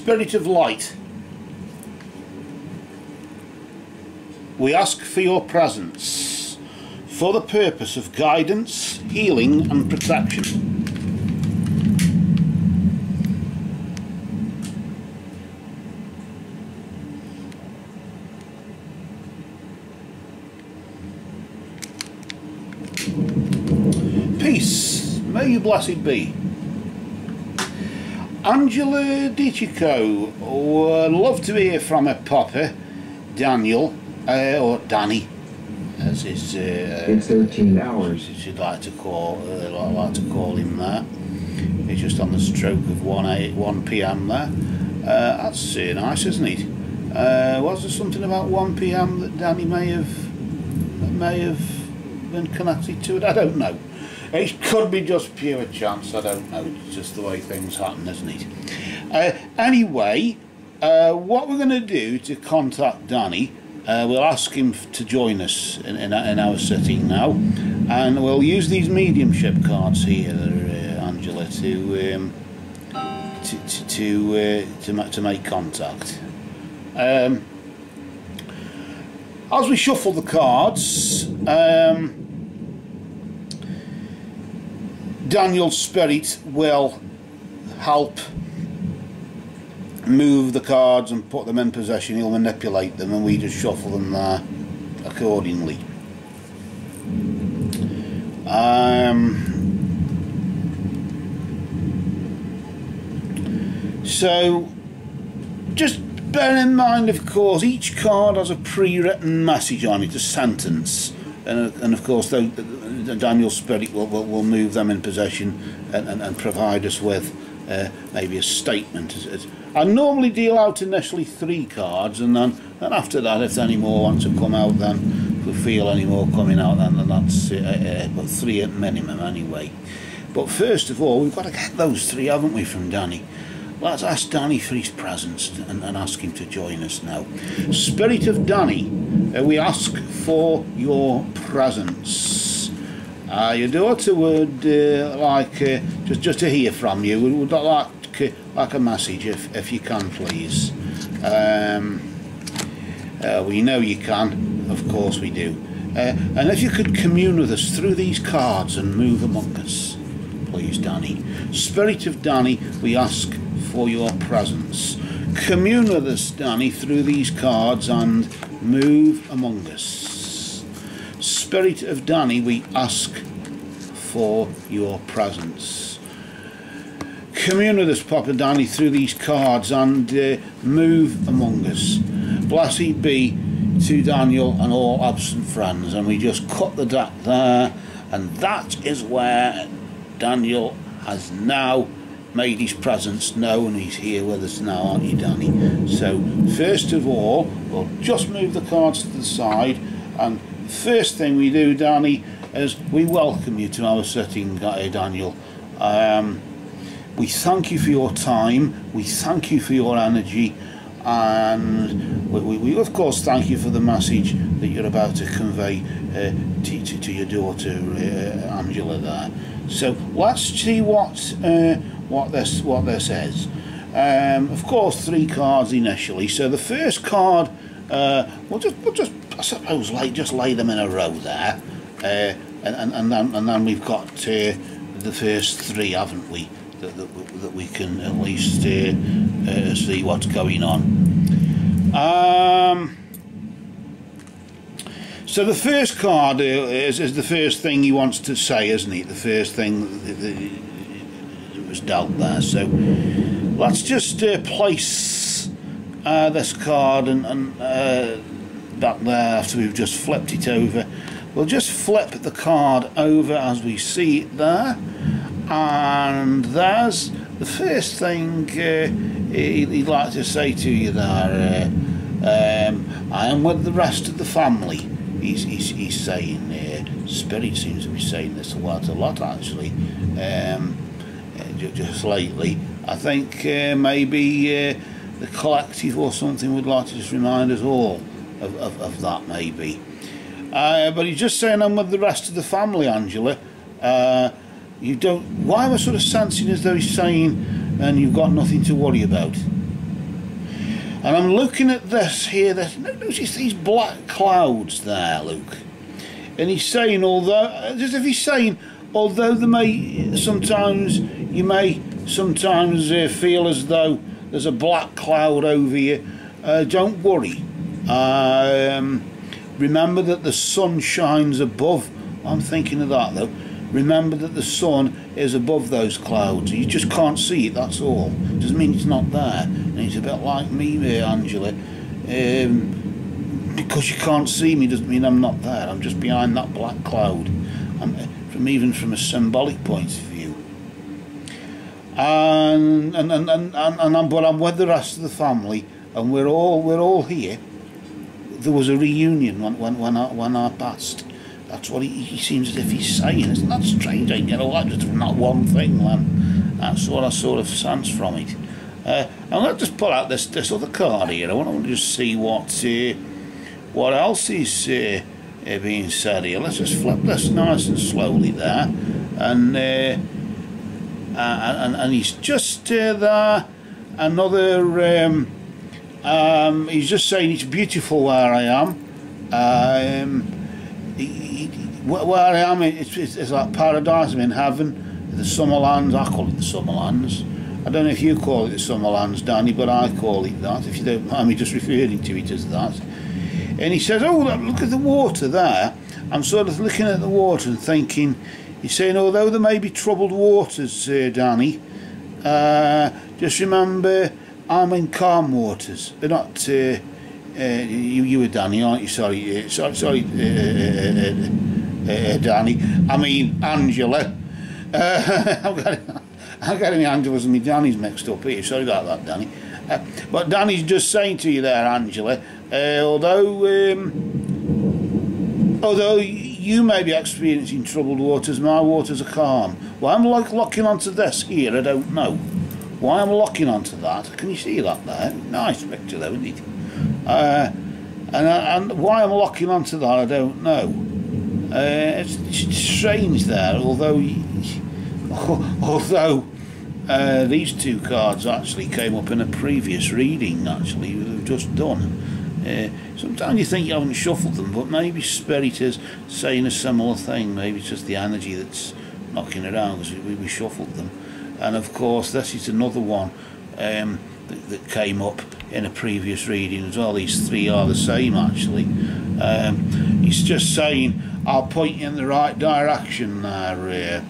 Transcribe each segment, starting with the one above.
Spirit of light, we ask for your presence for the purpose of guidance, healing and protection. Peace, may you blessed be. Angela DiCicco, would love to hear from her papa, Daniel, or Danny, as his it's 13 hours. She'd like to call him there. He's just on the stroke of 1 p.m. there. That's nice, isn't it? Was there something about 1 p.m. that Danny may have been connected to it? I don't know. It could be just pure chance, I don't know. It's just the way things happen, isn't it? Anyway, what we're going to do to contact Danny, we'll ask him to join us in our sitting now, and we'll use these mediumship cards here, Angela, to make contact. As we shuffle the cards, Daniel's spirit will help move the cards and put them in possession. He'll manipulate them and we just shuffle them there accordingly. So just bear in mind, of course, each card has a pre-written message on it, a sentence, and of course Daniel's spirit will move them in possession and provide us with maybe a statement. I normally deal out initially 3 cards, and then after that, if any more want to come out, then if we feel any more coming out, then that's but 3 at minimum anyway. But first of all, we've got to get those 3, haven't we, from Danny? Let's ask Danny for his presence and ask him to join us now. Spirit of Danny, we ask for your presence. Your daughter would like just to hear from you. We would like a message, if you can, please. We know you can, of course we do. And if you could commune with us through these cards and move among us, please, Danny. Spirit of Danny, we ask for your presence. Commune with us, Danny, through these cards and move among us. Spirit of Danny, we ask for your presence. Commune with us, Papa Danny, through these cards and move among us. Blessed be to Daniel and all absent friends. And we just cut the deck there, and that is where Daniel has now made his presence known. He's here with us now, aren't you, Danny? So first of all, we'll just move the cards to the side, and the first thing we do, Danny, is we welcome you to our sitting, Daniel. We thank you for your time, we thank you for your energy, and we of course thank you for the message that you're about to convey to your daughter Angela there. So let's see what this is. Of course, 3 cards initially. So the first card, we'll just I suppose just lay them in a row there, and then we've got the first 3, haven't we? That we can at least see what's going on. So the first card is the first thing he wants to say, isn't it? The first thing that was dealt there. So let's just place this card and back there after we've just flipped it over. We'll just flip the card over as we see it there. And there's the first thing he'd like to say to you there. I am with the rest of the family. He's saying, Spirit seems to be saying this a lot actually, just lately. I think maybe the collective or something would like to just remind us all of that, maybe. But he's just saying, I'm with the rest of the family, Angela. You don't. Why am I sort of sensing as though he's saying, and you've got nothing to worry about? And I'm looking at this here, notice these black clouds there, Luke. And he's saying, although, as if he's saying, although there may sometimes, you may sometimes feel as though there's a black cloud over you, don't worry. Remember that the sun shines above. I'm thinking of that though. Remember that the sun is above those clouds. You just can't see it, that's all. It doesn't mean it's not there. And it's a bit like me, Angela. Because you can't see me doesn't mean I'm not there. I'm just behind that black cloud. Even from a symbolic point of view. But I'm with the rest of the family, and we're all here. There was a reunion when I passed. That's what he seems as if he's saying. Isn't that strange? I get all that just from that one thing, man. That's what I sort of sense from it. And let's just pull out this other card here. I want to just see what else is being said here. Let's just flip this nice and slowly there, and he's just there. Another. He's just saying it's beautiful where I am. Where I am, it's like paradise. I'm in heaven, the Summerlands. I call it the Summerlands. I don't know if you call it the Summerlands, Danny, but I call it that. If you don't mind me just referring to it as that. And he says, oh, look at the water there. I'm sort of looking at the water and thinking, he's saying, although there may be troubled waters, Danny, just remember, I'm in calm waters. They're not, you were Danny, aren't you? Sorry, Danny. I mean, Angela. I'm getting my Angelas and my Danny's mixed up here. Sorry about that, Danny. But Danny's just saying to you there, Angela, although you may be experiencing troubled waters, my waters are calm. Why I'm locking onto this here, I don't know. Why I'm locking onto that? Can you see that there? Nice picture though, isn't it? And why I'm locking onto that, I don't know. It's strange there, although these two cards actually came up in a previous reading, actually, we've just done. Sometimes you think you haven't shuffled them, but maybe Spirit is saying a similar thing. Maybe it's just the energy that's knocking around because we shuffled them. And of course, this is another one that came up in a previous reading as well. These three are the same, actually. He's just saying, I'll point you in the right direction there,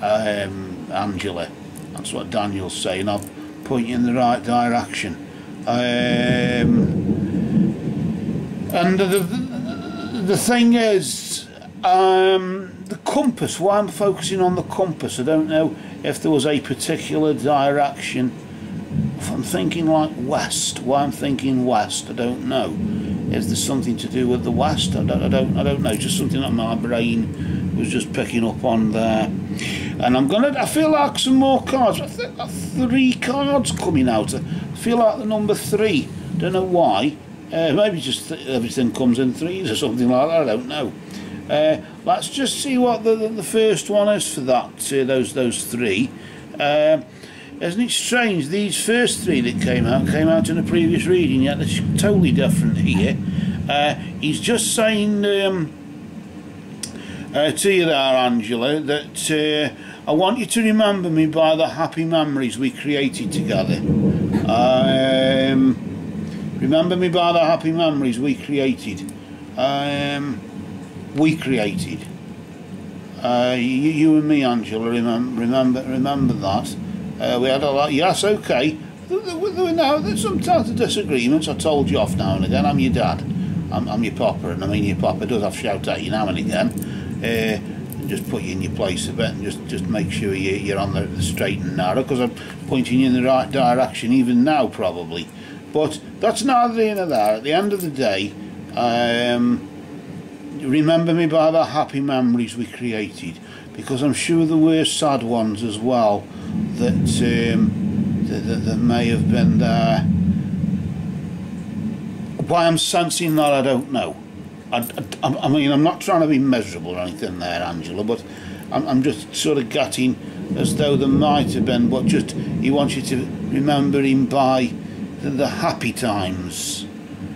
Angela. That's what Daniel's saying. I'll point you in the right direction. And the thing is, the compass, why I'm focusing on the compass, I don't know if there was a particular direction. If I'm thinking like west, why I'm thinking west, I don't know. Is there something to do with the west? I don't know, just something that my brain was just picking up on there. And I feel like some more cards. I think 3 cards coming out. I feel like the number 3. Don't know why. Maybe just everything comes in 3s or something like that. I don't know. Let's just see what the first one is for that. Those 3. Isn't it strange? These first 3 that came out in a previous reading. Yet they're totally different here. He's just saying to you there, Angela, that I want you to remember me by the happy memories we created together. Remember me by the happy memories we created. You and me, Angela. Remember that. We had a lot. Yes, okay. There's sometimes disagreements. I told you off now and again. I'm your dad. I'm your papa, and I mean your papa does have shout at you now and again. And just put you in your place a bit, and just make sure you're on the straight and narrow, because I'm pointing you in the right direction even now probably. But that's neither here nor there. At the end of the day, remember me by the happy memories we created, because I'm sure there were sad ones as well that may have been there. Why I'm sensing that, I don't know. I mean, I'm not trying to be miserable or anything there, Angela, but I'm just sort of getting as though there might have been, but just he wants you to remember him by the happy times,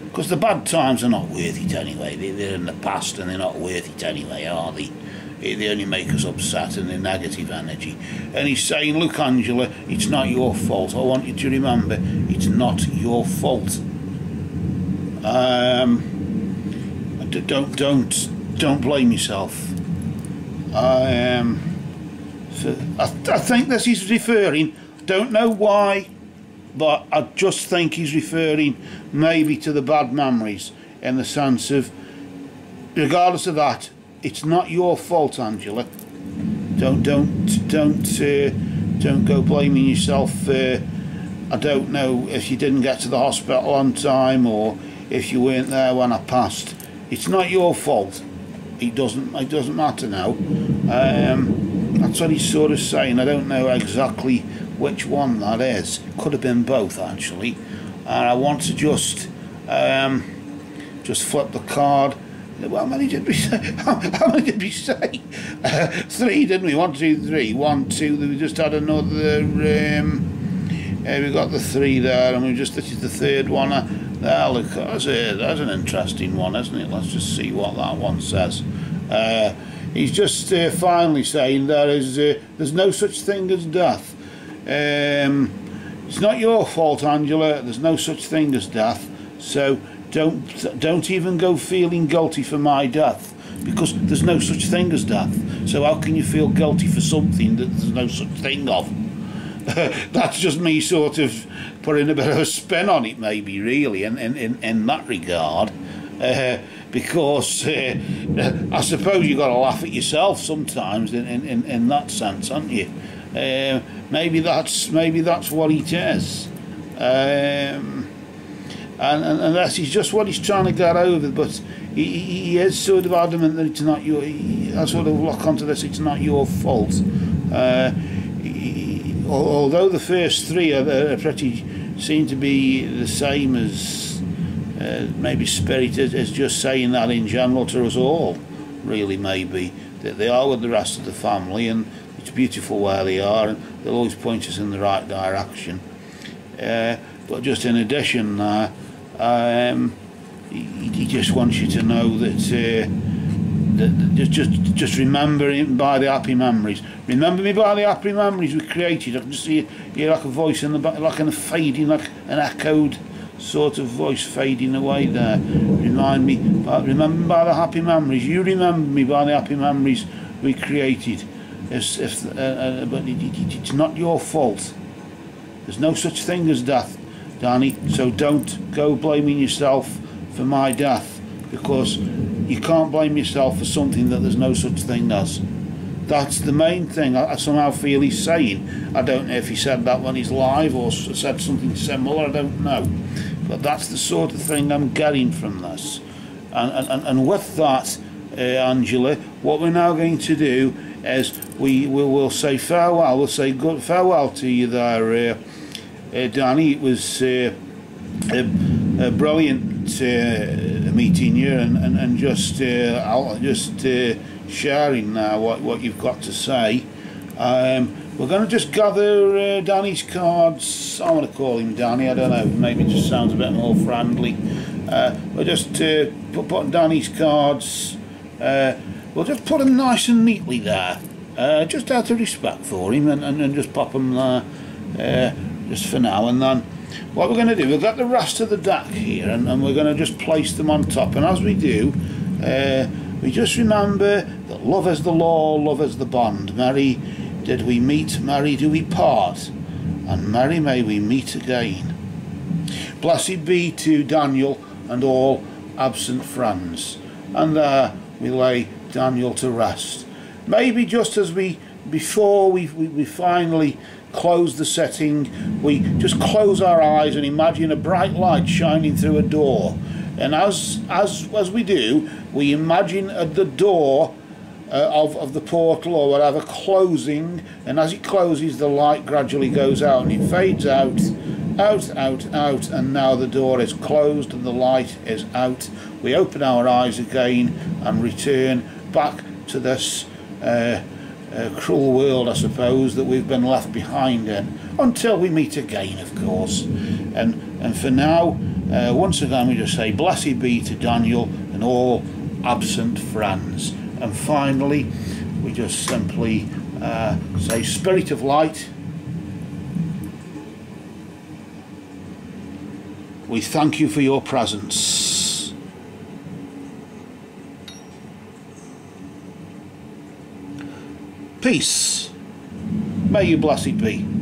because the bad times are not worth it anyway. They're in the past and they're not worth it anyway, are they? They only make us upset and they're negative energy. And he's saying, look, Angela, it's not your fault. I want you to remember, it's not your fault. Don't blame yourself. I think this is referring, don't know why, but I just think he's referring maybe to the bad memories, in the sense of, regardless of that, it's not your fault, Angela. Don't go blaming yourself. I don't know if you didn't get to the hospital on time, or if you weren't there when I passed. It's not your fault. It doesn't matter now. That's what he's sort of saying. I don't know exactly which one that is. Could have been both, actually. And I want to just flip the card. Well, how many did we say? How many did we say? 3, didn't we? 1, 2, 3. 1, 2. We just had another. We got the 3 there, and this is the third one. There, look, that's an interesting one, isn't it? Let's just see what that one says. He's just finally saying there's no such thing as death. It's not your fault, Angela. There's no such thing as death. So don't even go feeling guilty for my death, because there's no such thing as death. So how can you feel guilty for something that there's no such thing of? That's just me sort of putting a bit of a spin on it, maybe, really, in that regard. Because I suppose you've got to laugh at yourself sometimes in that sense, haven't you? Maybe that's what it is. And that's just what he's trying to get over, but he is sort of adamant that it's not your. I sort of lock onto this. It's not your fault. Although the first 3 are pretty seem to be the same as maybe Spirit is just saying that in general to us all. Really, maybe that they are with the rest of the family, and it's beautiful where they are, and they'll always point us in the right direction. But just in addition, he just wants you to know that, just remember him by the happy memories. Remember me by the happy memories we created. I can just hear like a voice in the back, like a fading, like an echoed sort of voice fading away there. Remember me by the happy memories. You remember me by the happy memories we created. But it's not your fault. There's no such thing as death, Danny, so don't go blaming yourself for my death, because you can't blame yourself for something that there's no such thing as. That's the main thing I somehow feel he's saying. I don't know if he said that when he's live or said something similar, I don't know. But that's the sort of thing I'm getting from this. And with that, Angela, what we're now going to do is we'll say farewell. We'll say good farewell to you there, Danny. It was a brilliant meeting you, and just sharing now what you've got to say. We're going to just gather Danny's cards. I'm going to call him Danny. I don't know. Maybe it just sounds a bit more friendly. We'll just put Danny's cards. We'll just put them nice and neatly there, just out of respect for him, and just pop them there. Just for now, and then what we're going to do, we've got the rest of the deck here, and we're going to just place them on top, and as we do, we just remember that love is the law, love is the bond. Merry did we meet, merry do we part, and merry may we meet again. Blessed be to Daniel and all absent friends. And there we lay Daniel to rest. Maybe just as before we finally close the setting, we just close our eyes and imagine a bright light shining through a door, and as we do, we imagine the door of the portal or whatever closing, and as it closes the light gradually goes out and it fades out, and now the door is closed and the light is out. We open our eyes again and return back to this cruel world, I suppose, that we've been left behind in, until we meet again, of course. And for now, once again we just say blessed be to Daniel and all absent friends. And finally we just simply say, Spirit of Light, we thank you for your presence. Peace. May you blessed be.